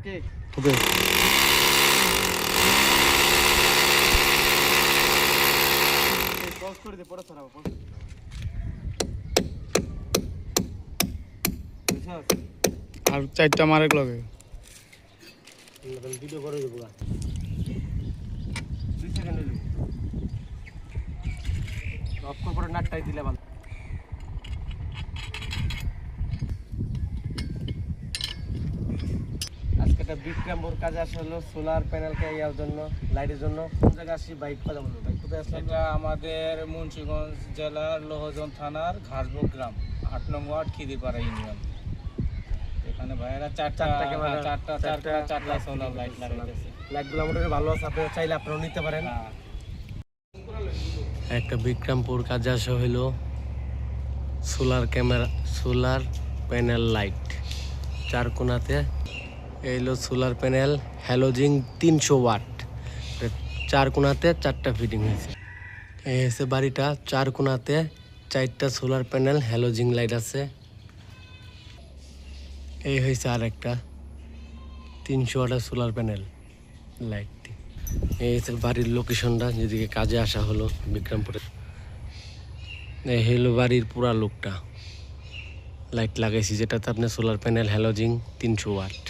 ওকে ওকে। Pause করে দে, পরে ছাড়াবো। Pause আর 4টা মারেক লগে ভিডিও করে দেবো 2 সেকেন্ড হইলো অফ করে পরে নাটটাই দিলে ভালো। আজকে একটা বিক্রমপুর কাজে আসা হলো সোলার প্যানেলকে ইয়ার জন্য, লাইটের জন্য। কোন জায়গায় আসি? বাইক কথা বলবো। বাইক কোথায় আসলাম? এটা আমাদের মুন্সিগঞ্জ জেলার লোহজন থানার ঘাসবুক গ্রাম 8 নং ওয়ার্ড খিদিপাড়া ইউনিয়ন। এখানে ভাইয়েরা চারটা সোলার লাইট লাগাইতেছে। লাইটগুলো আমাদের ভালো আছে, আপনারা চাইলে আপনারাও নিতে পারেন। একটা বিক্রমপুর কাজে আসা হইলো solar camera, solar panel light 4 কোণাতে। এই হলো সোলার প্যানেল হ্যালোজিং 300 ওয়াট, 4 কোণাতে 4টা ফিটিং হয়েছে। এই হচ্ছে বাড়িটা, 4 কোণাতে 4টা সোলার প্যানেল হ্যালোজিং লাইট আছে। এই হয়েছে আর একটা 300 ওয়াটের সোলার প্যানেল লাইটটি। এই হচ্ছে বাড়ির লোকেশনটা, যেদিকে কাজে আসা হলো বিক্রমপুরে। এই হলো বাড়ির পুরা লোকটা লাইট লাগাইছি, যেটাতে আপনার সোলার প্যানেল হ্যালোজিং 300 ওয়াট।